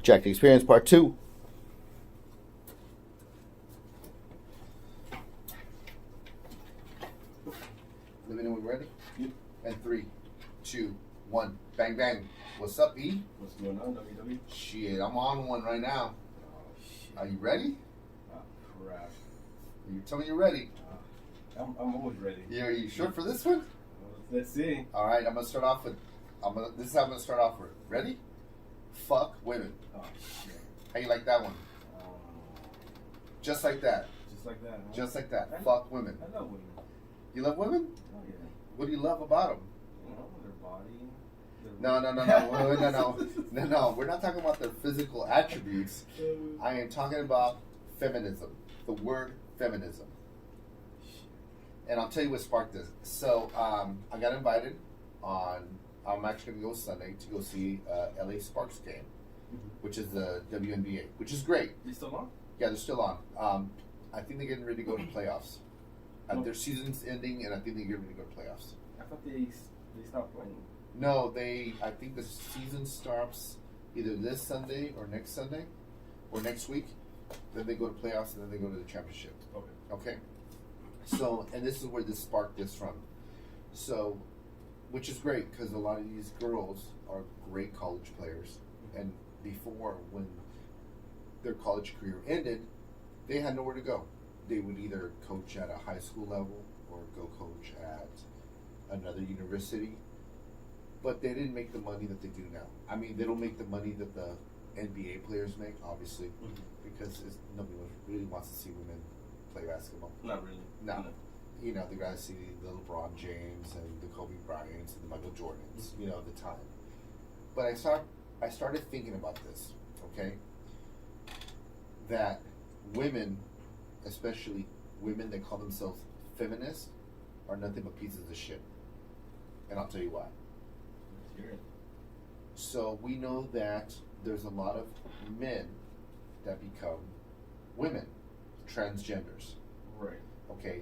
Jack the Experience Part 2. Let me know when we're ready. Yep. And 3, 2, 1. Bang, bang. What's up, E? What's going on, WW? Shit, I'm on one right now. Oh, shit. Are you ready? Oh, crap. You tell me you're ready. I'm always ready. Yeah, are you sure for this one? Let's see. All right, I'm going to start off with... This is how I'm going to start off with. Ready? Fuck women. Oh, shit. How you like that one? Um, Just like that. just like that, huh? Just like that. I- Fuck women. I love women. You love women? Oh, yeah. What do you love about them? You know, their body. No. We're not talking about their physical attributes. I am talking about feminism. The word feminism. And I'll tell you what sparked this. So I got invited on. I'm actually going to go Sunday to go see LA Sparks game, which is the WNBA, which is great. You still on? Yeah, they're still on. I think they're getting ready to go to playoffs. Their season's ending, and I think they're getting ready to go to playoffs. I thought they stopped playing. No, I think the season starts either this Sunday or next Sunday or next week. Then they go to playoffs, and then they go to the championship. Okay. Okay. So, and this is where this sparked this from. So, which is great because a lot of these girls are great college players, and before, when their college career ended, they had nowhere to go. They would either coach at a high school level or go coach at another university, but they didn't make the money that they do now. I mean, they don't make the money that the NBA players make, obviously, because nobody really wants to see women play basketball. Not really. No. You know, they gotta see the LeBron James and the Kobe Bryants and the Michael Jordans, you know, at the time. But I started thinking about this, okay? That women, especially women that call themselves feminists, are nothing but pieces of shit. And I'll tell you why. Let's hear it. So we know that there's a lot of men that become women, transgenders. Right. Okay,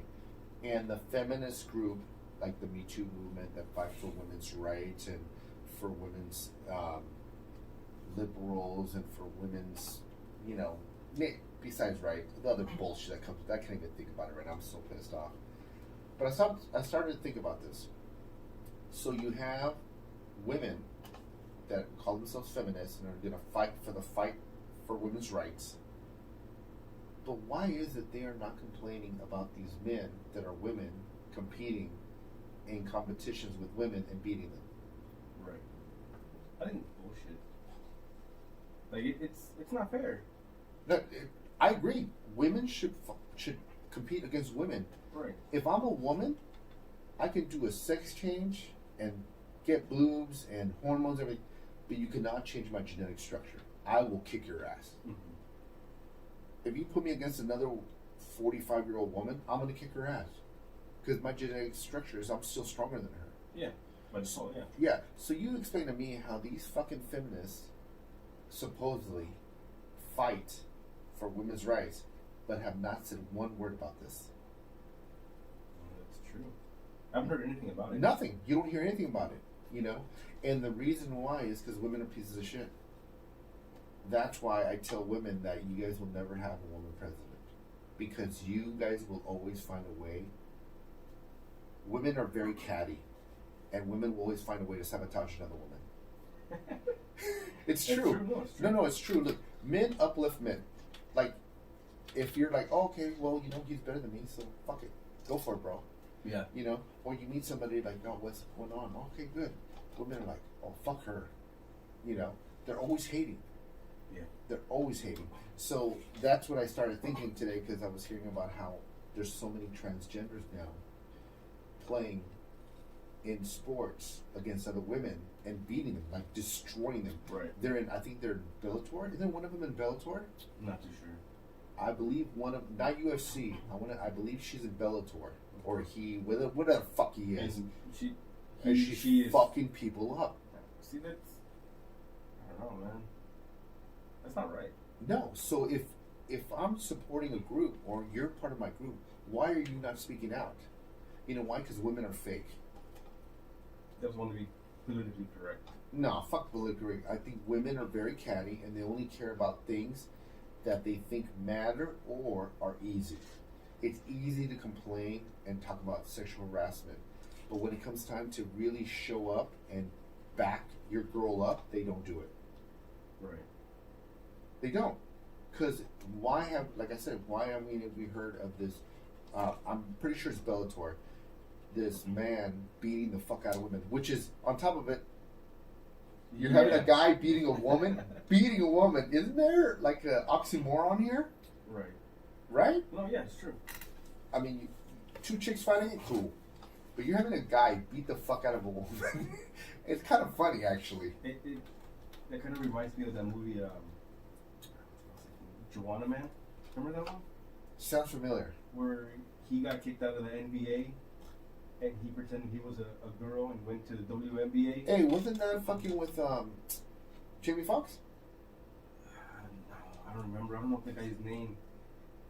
and the feminist group, like the Me Too movement that fight for women's rights and for women's liberals and for women's, you know, besides right, the other bullshit that comes. I can't even think about it right now. I'm so pissed off. But I started to think about this. So you have women that call themselves feminists and are going to fight for women's rights. But why is it they are not complaining about these men that are women competing in competitions with women and beating them? Right. I think bullshit. Like it's not fair. No, I agree. Women should compete against women. Right. If I'm a woman, I can do a sex change and get boobs and hormones, everything, but you cannot change my genetic structure. I will kick your ass. Mm-hmm. If you put me against another 45-year-old woman, I'm going to kick her ass. Because my genetic structure is I'm still stronger than her. Yeah. By default, yeah. Yeah. So you explain to me how these fucking feminists supposedly fight for women's rights, but have not said one word about this. That's true. I haven't heard anything about it. Nothing. You don't hear anything about it, you know? And the reason why is because women are pieces of shit. That's why I tell women that you guys will never have a woman president. Because you guys will always find a way. Women are very catty. And women will always find a way to sabotage another woman. It's true. No, it's true. No, it's true. Look, men uplift men. Like, if you're like, oh, okay, well, you know, he's better than me, so fuck it. Go for it, bro. Yeah. You know? Or you meet somebody like, oh, what's going on? Okay, good. Women are like, oh, fuck her. You know? They're always hating. Yeah. They're always hating. So that's what I started thinking today because I was hearing about how there's so many transgenders now playing in sports against other women and beating them, like destroying them. Right. I think they're in Bellator. Isn't one of them in Bellator? I'm not too sure. I believe not UFC. I believe she's in Bellator. Or he, whatever the fuck he is. And She's she is fucking people up. See, that's, I don't know, man. That's not right. No. So if I'm supporting a group or you're part of my group, why are you not speaking out? You know why? Because women are fake. They just want to be politically correct. No, fuck politically. I think women are very catty and they only care about things that they think matter or are easy. It's easy to complain and talk about sexual harassment, but when it comes time to really show up and back your girl up, they don't do it. Right. They don't. Because why have, like I said, why have we heard of this? I'm pretty sure it's Bellator. This man beating the fuck out of women, which is, on top of it, you're having a guy beating a woman. Beating a woman. Isn't there like an oxymoron here? Right. Right? No, yeah, it's true. I mean, two chicks fighting it, cool. But you're having a guy beat the fuck out of a woman. It's kind of funny, actually. That kind of reminds me of that movie, Joanna Man. Remember that one? Sounds familiar. Where he got kicked out of the NBA and he pretended he was a girl and went to the WNBA. Hey, wasn't that fucking with Jamie Foxx? I don't remember. I don't know the guy's name.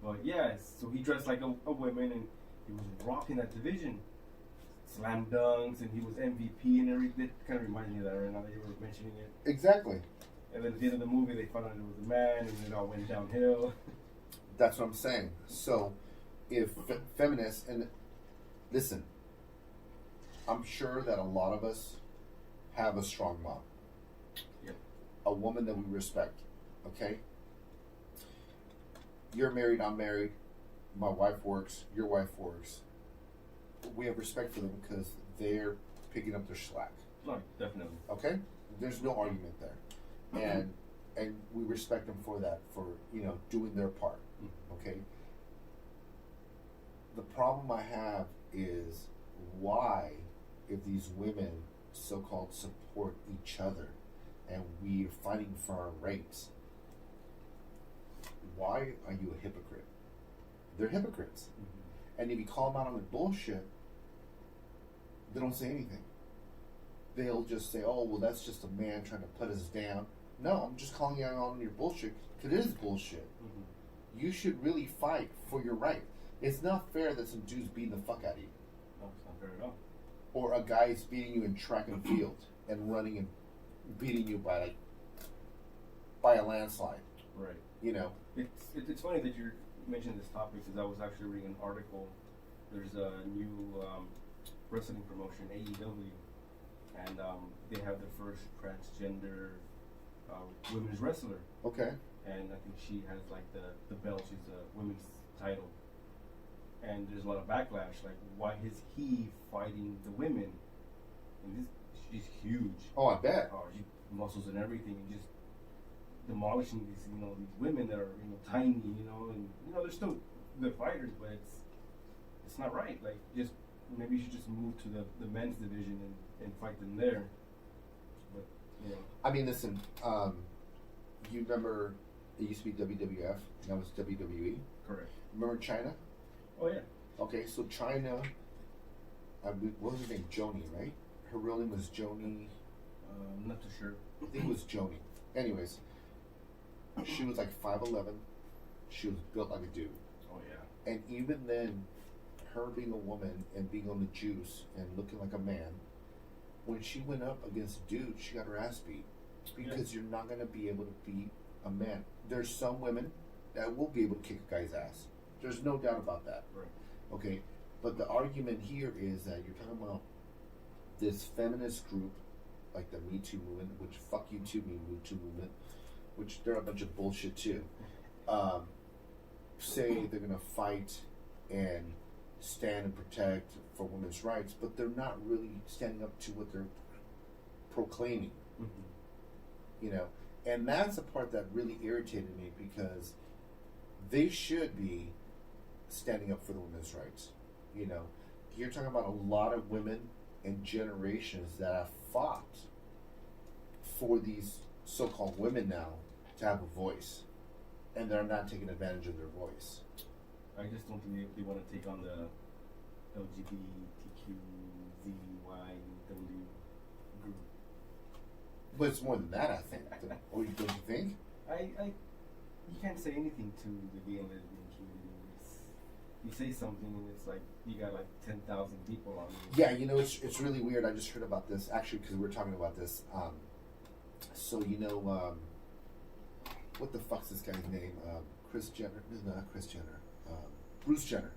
But yeah, so he dressed like a woman and he was rocking that division. Slam dunks and he was MVP and everything. It kind of reminds me of that right now that you were mentioning it. Exactly. And then at the end of the movie, they found out it was a man and it all went downhill. That's what I'm saying. So, if feminists, and listen, I'm sure that a lot of us have a strong mom. Yep. A woman that we respect. Okay? You're married, I'm married. My wife works, your wife works. We have respect for them because they're picking up their slack. No, definitely. Okay? There's no argument there. And we respect them for that, for, doing their part. Okay? The problem I have is why, if these women so-called support each other and we're fighting for our rights, why are you a hypocrite? They're hypocrites. And if you call them out on their bullshit, they don't say anything. They'll just say, oh, well, that's just a man trying to put us down. No, I'm just calling you out on your bullshit because it is bullshit. You should really fight for your right. It's not fair that some dude's beating the fuck out of you. No, it's not fair at all. Or a guy's beating you in track and field and running and beating you by a landslide. Right. It's It's funny that you mentioned this topic because I was actually reading an article. There's a new wrestling promotion, AEW, and they have their first transgender women's wrestler. Okay. And I think she has like the belt. She's a women's title. And there's a lot of backlash. Like, why is he fighting the women? And she's huge. Oh, I bet. She muscles and everything, and just demolishing these these women that are tiny, and they're still good fighters, but it's not right. Like, just maybe you should just move to the men's division and fight them there. But I mean, listen. You remember it used to be WWF, now it's WWE. Correct. Remember China? Oh yeah. Okay, so China. What was her name? Joni, right? Her real name was Joni. I'm not too sure. I think it was Joni. Anyways, she was like 5'11". She was built like a dude. Oh yeah. And even then, her being a woman and being on the juice and looking like a man, when she went up against dudes, she got her ass beat. Because you're not going to be able to beat a man. There's some women that will be able to kick a guy's ass. There's no doubt about that. Right. Okay? But the argument here is that you're talking about this feminist group, like the Me Too movement, which fuck you too, Me Too movement, which they're a bunch of bullshit too, say they're going to fight and stand and protect for women's rights, but they're not really standing up to what they're proclaiming. And that's the part that really irritated me because they should be standing up for the women's rights. You're talking about a lot of women and generations that have fought for these so-called women now to have a voice, and they're not taking advantage of their voice. I just don't think they want to take on the LGBTQZYW group. But it's more than that, I think. Or don't you think? You can't say anything to the gay and lesbian community. You say something and it's like you got like 10,000 people on you. Yeah, it's really weird. I just heard about this actually because we were talking about this. So what the fuck's this guy's name? Chris Jenner? No, not Chris Jenner. Bruce Jenner.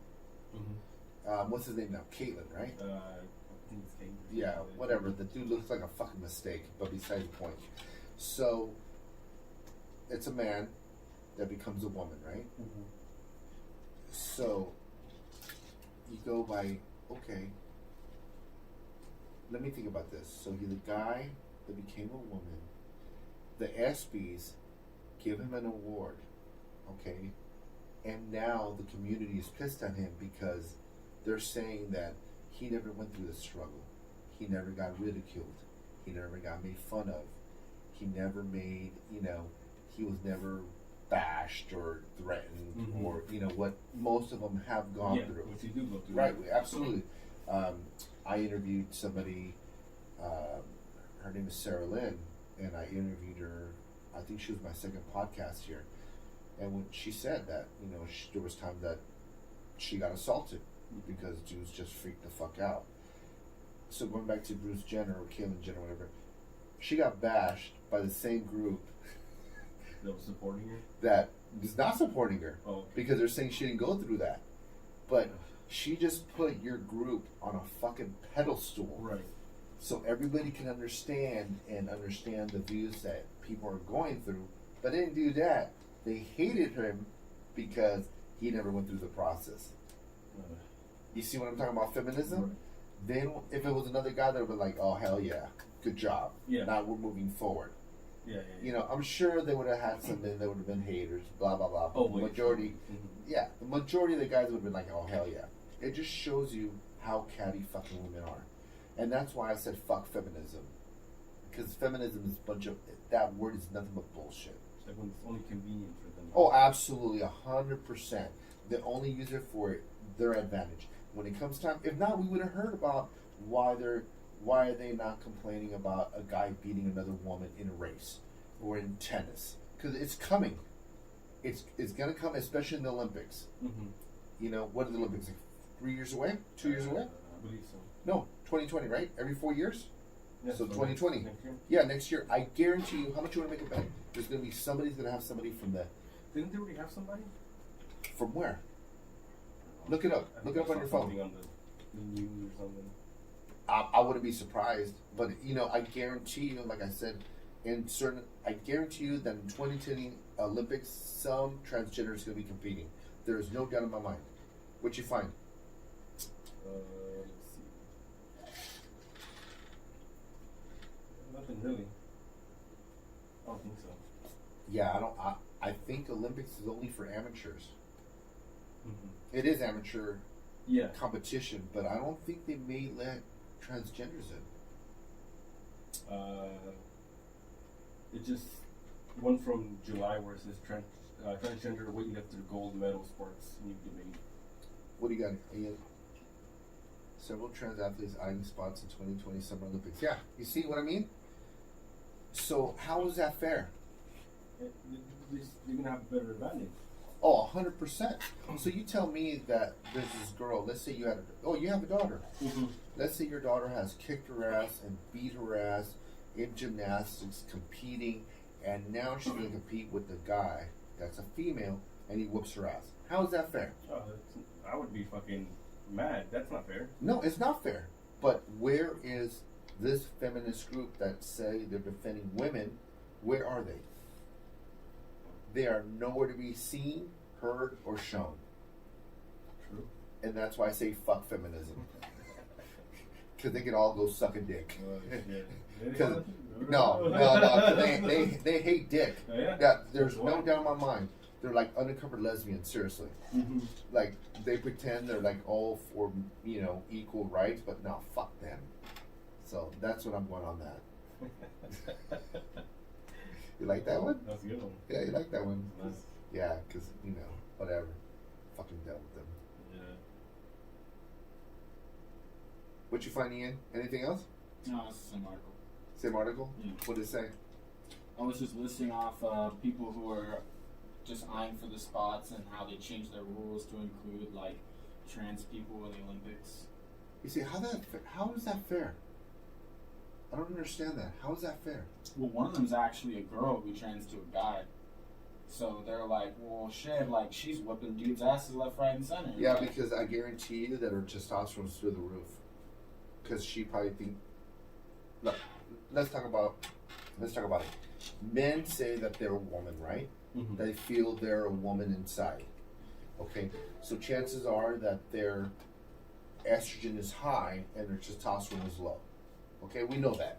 Mm-hmm. What's his name now? Caitlyn, right? I think it's Caitlyn. Yeah, whatever. The dude looks like a fucking mistake, but besides the point. So, it's a man that becomes a woman, right? Mm-hmm. So, you go by, okay, let me think about this. So, you're the guy that became a woman. The ESPYs give him an award, okay? And now the community is pissed at him because they're saying that he never went through the struggle. He never got ridiculed. He never got made fun of. He never made, he was never bashed or threatened, mm-hmm. or, what most of them have gone through. Which you do go through. Right, absolutely. I interviewed somebody, her name is Sarah Lynn, and I interviewed her, I think she was my second podcast here. And when she said that, there was time that she got assaulted because dudes just freaked the fuck out. So going back to Bruce Jenner or Caitlyn Jenner, whatever, she got bashed by the same group that was supporting her? That is not supporting her. Oh, okay. Because they're saying she didn't go through that. But she just put your group on a fucking pedestal. Right. So everybody can understand the views that people are going through. But they didn't do that. They hated him because he never went through the process. You see what I'm talking about? Feminism? Right. Then if it was another guy, they would be like, oh, hell yeah. Good job. Yeah. Now we're moving forward. Yeah. I'm sure they would have had some men that would have been haters, blah, blah, blah. But Oh, the majority, mm-hmm. the majority of the guys would have been like, oh, hell yeah. It just shows you how catty fucking women are. And that's why I said fuck feminism. Because feminism is a bunch of, that word is nothing but bullshit. It's like when it's only convenient for them. Oh, absolutely, 100%. They only use it for their advantage. When it comes time, if not, we would have heard about why are they not complaining about a guy beating another woman in a race or in tennis? Because it's coming. It's going to come, especially in the Olympics. Mm-hmm. What are the Olympics? Like 3 years away? 2 years away? I believe so. No, 2020, right? Every 4 years? Yeah, so 2020. Next year? Yeah, next year. I guarantee you, how much you want to make a bet? There's going to be somebody's going to have somebody from the... Didn't they already have somebody? From where? Look it up. Look it up on your phone. On the news or something. I wouldn't be surprised, but I guarantee you, like I said, I guarantee you that in 2020 Olympics, some transgender is going to be competing. There is no doubt in my mind. What you find? Let's see. Nothing really. I don't think so. Yeah, I think Olympics is only for amateurs. Mm-hmm. It is amateur Yeah. competition, but I don't think they may let transgenders in. It just one from July where it says transgender weightlifter gold medal sports new debate. What do you got, Ian? Several trans athletes eyeing spots in 2020 Summer Olympics. Yeah, you see what I mean? So how is that fair? You're gonna have a better advantage. Oh, 100%. So you tell me that there's this girl, let's say you have a daughter. Mm-hmm. Let's say your daughter has kicked her ass and beat her ass in gymnastics, competing, and now she's going to compete with the guy that's a female, and he whoops her ass. How is that fair? I would be fucking mad. That's not fair. No, it's not fair. But where is this feminist group that say they're defending women? Where are they? They are nowhere to be seen, heard, or shown. True. And that's why I say fuck feminism. Because they could all go suck a dick. No. They hate dick. Oh, yeah? Yeah, there's no doubt in my mind. They're like undercover lesbians, seriously. Mm-hmm. Like, they pretend they're like all for, equal rights, but no, fuck them. So that's what I'm going on that. You like that one? That's a good one. Yeah, you like that one? Nice. Yeah, because, whatever. Fucking dealt with them. Yeah. What you find, Ian? Anything else? No, it's the same article. Same article? Yeah. What did it say? I was just listing off people who are just eyeing for the spots and how they changed their rules to include like trans people in the Olympics. You see, how is that fair? I don't understand that. How is that fair? Well, one of them's actually a girl who trans to a guy. So they're like, well, shit, like, she's whipping dudes' asses left, right, and center. Yeah, Like, because I guarantee you that her testosterone's through the roof. Because she probably think. Look, let's talk about it. Men say that they're a woman, right? Mm-hmm. They feel they're a woman inside. Okay, so chances are that their estrogen is high and their testosterone is low. Okay, we know that.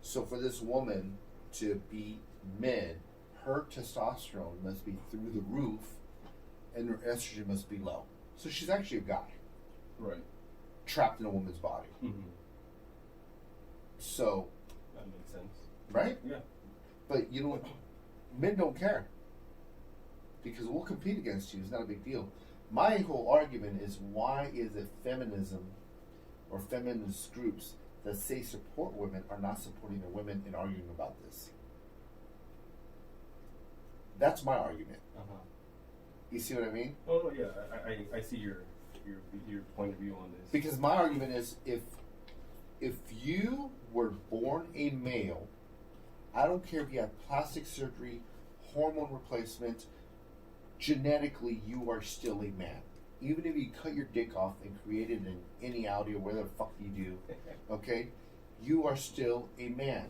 So for this woman to be men, her testosterone must be through the roof and her estrogen must be low. So she's actually a guy. Right. Trapped in a woman's body. Mm-hmm. So, That makes sense. right? Yeah. But you know, men don't care because we'll compete against you. It's not a big deal. My whole argument is, why is it feminism or feminist groups that say support women are not supporting the women and arguing about this? That's my argument. Uh-huh. You see what I mean? Oh no, yeah, I see your point of view on this. Because my argument is, if you were born a male, I don't care if you have plastic surgery, hormone replacement, genetically you are still a man. Even if you cut your dick off and create it in any Audi or whatever the fuck you do, okay, you are still a man.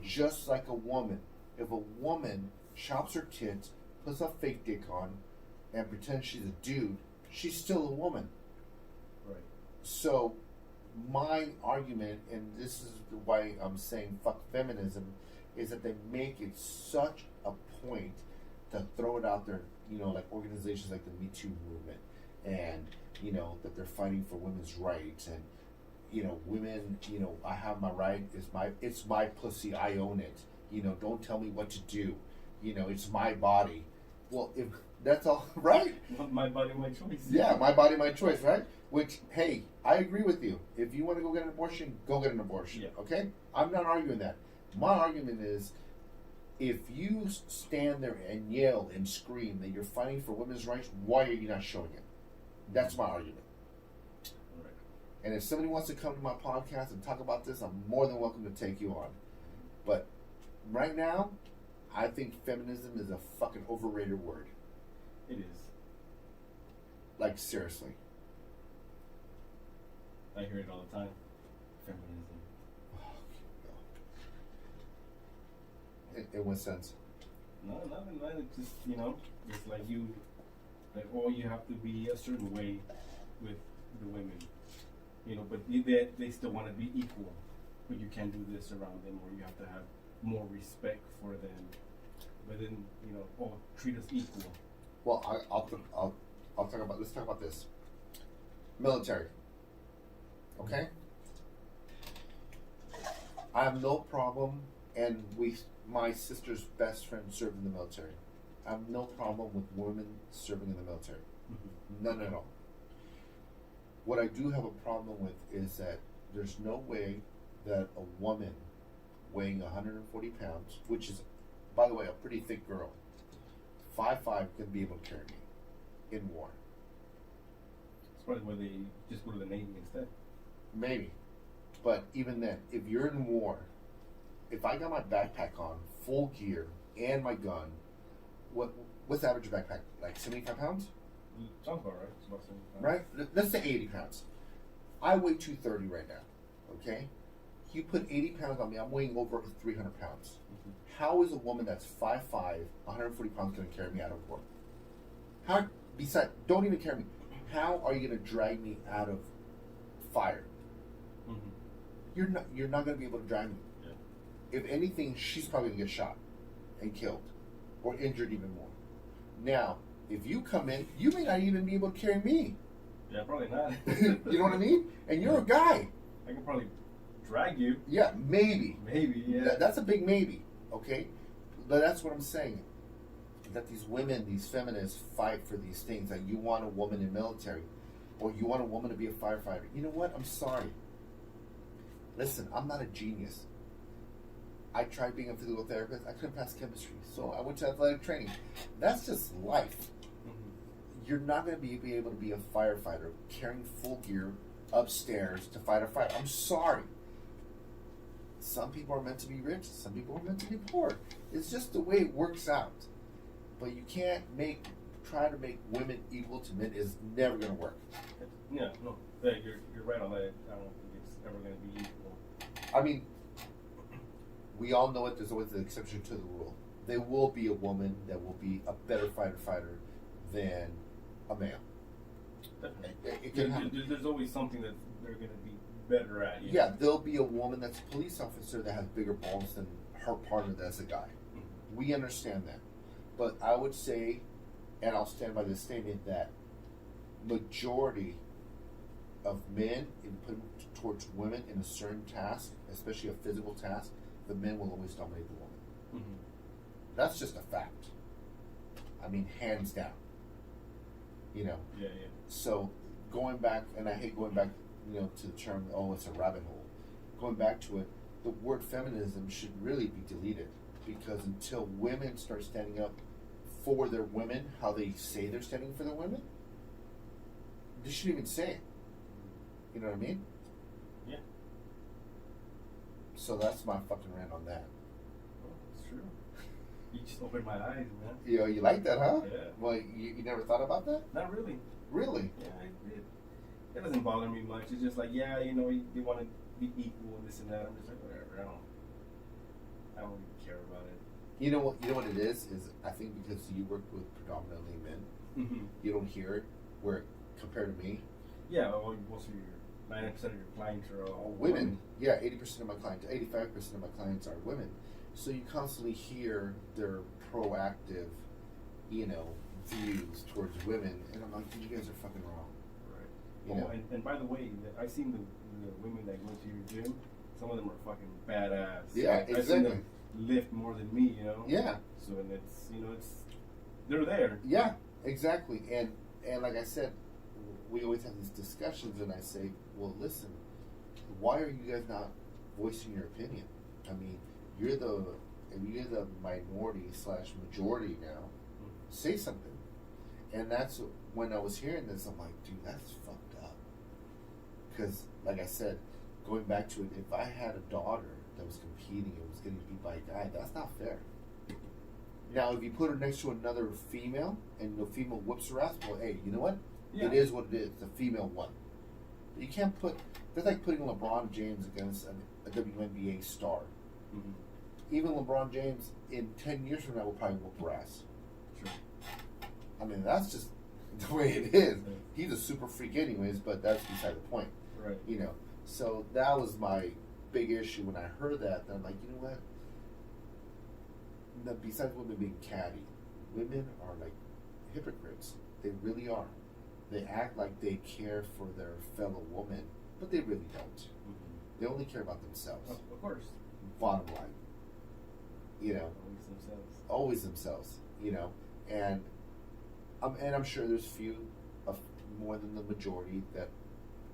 Just like a woman. If a woman chops her tits, puts a fake dick on, and pretends she's a dude, she's still a woman. Right. So, my argument, and this is why I'm saying fuck feminism, is that they make it such a point to throw it out there, you know, like organizations like the Me Too movement, and, you know, that they're fighting for women's rights, and, you know, women, you know, I have my right, it's my pussy, I own it, you know, don't tell me what to do, you know, it's my body. Well, if that's all right. My body, my choice. Yeah, my body, my choice, right? Which, hey, I agree with you. If you want to go get an abortion, go get an abortion. Yeah. Okay? I'm not arguing that. My argument is, if you stand there and yell and scream that you're fighting for women's rights, why are you not showing it? That's my argument. Right. And if somebody wants to come to my podcast and talk about this, I'm more than welcome to take you on. But right now, I think feminism is a fucking overrated word. It is. Like, seriously. I hear it all the time. Feminism. In what sense? No, nothing, man. It's just, you know, it's like you have to be a certain way with the women, you know, but they still want to be equal, but you can't do this around them, or you have to have more respect for them, but then, you know, oh, treat us equal. Well, I'll talk about. Let's talk about this. Military. Okay. I have no problem, and my sister's best friend served in the military. I have no problem with women serving in the military. Mm-hmm. None at all. What I do have a problem with is that there's no way that a woman weighing 140 pounds, which is, by the way, a pretty thick girl, 5'5", can be able to carry me in war. It's probably where they just go to the Navy instead. Maybe. But even then, if you're in war, if I got my backpack on, full gear, and my gun, what's the average backpack? Like 75 pounds? Sounds about right. It's about 75. Right? Let's say 80 pounds. I weigh 230 right now. Okay? You put 80 pounds on me, I'm weighing over 300 pounds. Mm-hmm. How is a woman that's 5'5", 140 pounds going to carry me out of war? How, besides, don't even carry me. How are you going to drag me out of fire? Mm-hmm. You're not going to be able to drag me. Yeah. If anything, she's probably going to get shot and killed or injured even more. Now, if you come in, you may not even be able to carry me. Yeah, probably not. You know what I mean? And you're a guy. I can probably drag you. Yeah, maybe. Maybe, yeah. That's a big maybe, okay? But that's what I'm saying. That these women, these feminists, fight for these things. That you want a woman in military, or you want a woman to be a firefighter. You know what? I'm sorry. Listen, I'm not a genius. I tried being a physical therapist. I couldn't pass chemistry, so I went to athletic training. That's just life. Mm-hmm. You're not going to be able to be a firefighter carrying full gear upstairs to fight a fire. I'm sorry. some people are meant to be rich, some people are meant to be poor. It's just the way it works out. But you can't try to make women equal to men. Is never going to work. Yeah, no, yeah, you're right on that. I don't think it's ever going to be equal. I mean, we all know it. There's always an exception to the rule. There will be a woman that will be a better fighter than a male. It can happen. There's always something that they're going to be better at. You know? Yeah, there'll be a woman that's a police officer that has bigger balls than her partner that's a guy. Mm-hmm. We understand that. But I would say, and I'll stand by this statement, that majority of men in put towards women in a certain task, especially a physical task, the men will always dominate the woman. Mm-hmm. That's just a fact. I mean, hands down. You know. Yeah. So going back, and I hate going back, to the term, oh, it's a rabbit hole. Going back to it, the word feminism should really be deleted, because until women start standing up for their women, how they say they're standing for their women, they shouldn't even say it. You know what I mean? Yeah. So that's my fucking rant on that. Well, it's true. You just opened my eyes, man. You like that, huh? Yeah. Well, you never thought about that? Not really. Really? Yeah, it doesn't bother me much. It's just like, yeah, you want to be equal and this and that. I'm just like, whatever. I don't really care about it. You know what it is I think because you work with predominantly men, Mm-hmm. you don't hear it, where compared to me, Yeah, well, most of your 90% of your clients are all women. Yeah, 80% of my clients, 85% of my clients are women. So you constantly hear their proactive, views towards women, and I'm like, you guys are fucking wrong. Right. And by the way, I've seen the women that go to your gym. Some of them are fucking badass. Yeah, I've seen exactly. them lift more than me, Yeah. So and it's they're there. Yeah, exactly. And like I said, we always have these discussions, and I say, well, listen, why are you guys not voicing your opinion? I mean, you're the minority / majority now. Say something. And that's when I was hearing this, I'm like, dude, that's fucked up. Because, like I said, going back to it, if I had a daughter that was competing and was getting beat by a guy, that's not fair. Now, if you put her next to another female and the female whips her ass, well, hey, you know what? Yeah. It is what it is. The female won. You can't that's like putting LeBron James against a WNBA star. Mm-hmm. Even LeBron James, in 10 years from now, will probably whoop her ass. Sure. I mean, that's just the way it is. He's a super freak anyways, but that's beside the point. Right. So that was my big issue when I heard that. Then I'm like, you know what? Now, besides women being catty, women are like hypocrites. They really are. They act like they care for their fellow woman, but they really don't. Mm-hmm. They only care about themselves. Of course. Bottom line. Always themselves. And I'm sure there's few of more than the majority that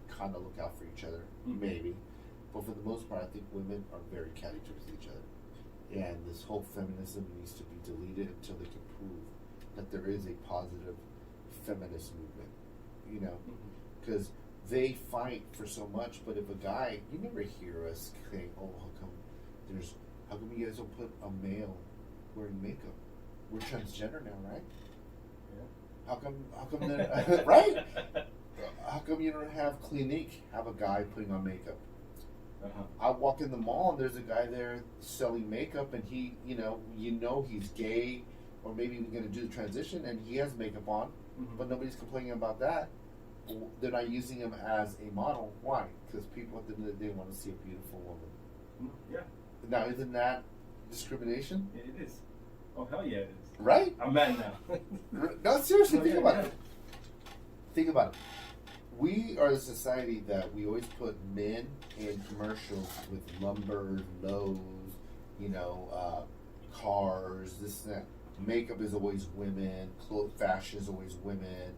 kind of look out for each other, maybe. But for the most part, I think women are very catty towards each other. And this whole feminism needs to be deleted until they can prove that there is a positive feminist movement, because they fight for so much. But if a guy, you never hear us saying, oh, how come you guys don't put a male wearing makeup? We're transgender now, right? Yeah. How come that, right? How come you don't have Clinique have a guy putting on makeup? Uh-huh. I walk in the mall and there's a guy there selling makeup, and he, he's gay, or maybe we're going to do the transition, and he has makeup on, but nobody's complaining about that. They're not using him as a model. Why? Because people at the end of the day want to see a beautiful woman. Yeah. Now, isn't that discrimination? It is. Oh, hell yeah, it is. Right? I'm mad now. No, seriously, think about yeah. it. Think about it. We are the society that we always put men in commercials with lumber, Lowe's, cars, this and that. Makeup is always women. Fashion is always women.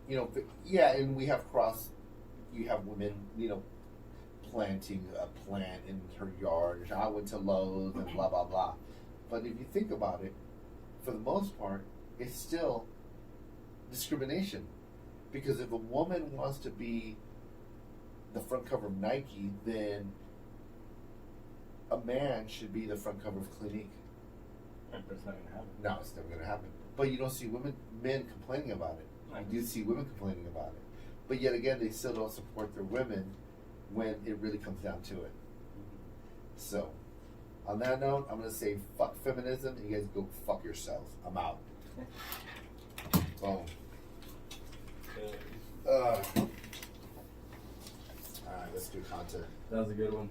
And we have you have women, planting a plant in her yard. I went to Lowe's and blah, blah, blah. But if you think about it, for the most part, it's still discrimination. Because if a woman wants to be the front cover of Nike, then a man should be the front cover of Clinique. But it's not gonna happen. No, it's never going to happen. But you don't see men complaining about it. You do see women complaining about it. But yet again, they still don't support their women when it really comes down to it. So, on that note, I'm going to say fuck feminism, and you guys go fuck yourselves. I'm out. Boom. Alright, let's do content. That was a good one.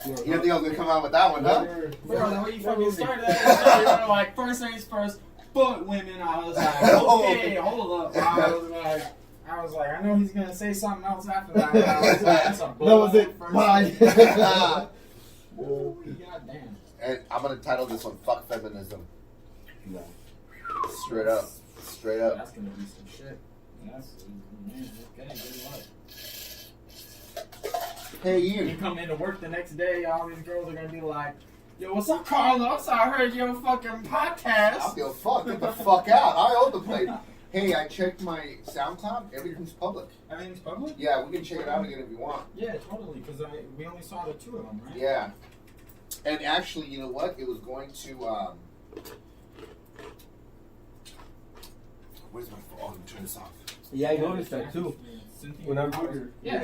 You didn't think I was going to come out with that one, huh? Bro, the way you fucking started that, you were like, first things first, fuck women. I was like, okay, hold up. I was like, I know he's gonna say something else after that. I was like, that's a that was it. Bye. Goddamn. And I'm going to title this one, Fuck Feminism. No. Straight up. Straight up. That's gonna be some shit. That's, man, okay, good luck. Hey, You you. come into work the next day, all these girls are gonna be like, yo, what's up, Carlos? I heard your fucking I podcast. feel fuck. Get the fuck out. I own the place. Hey, I checked my SoundCloud. Everything's public. Everything's public? Yeah, we can check it out again if you want. Yeah, totally, because we only saw the two of them, right? Yeah. And actually, you know what? It was going to, where's my phone? Oh, let me turn this off. Yeah, I noticed that too. Cynthia When I'm Powers. here. Yeah,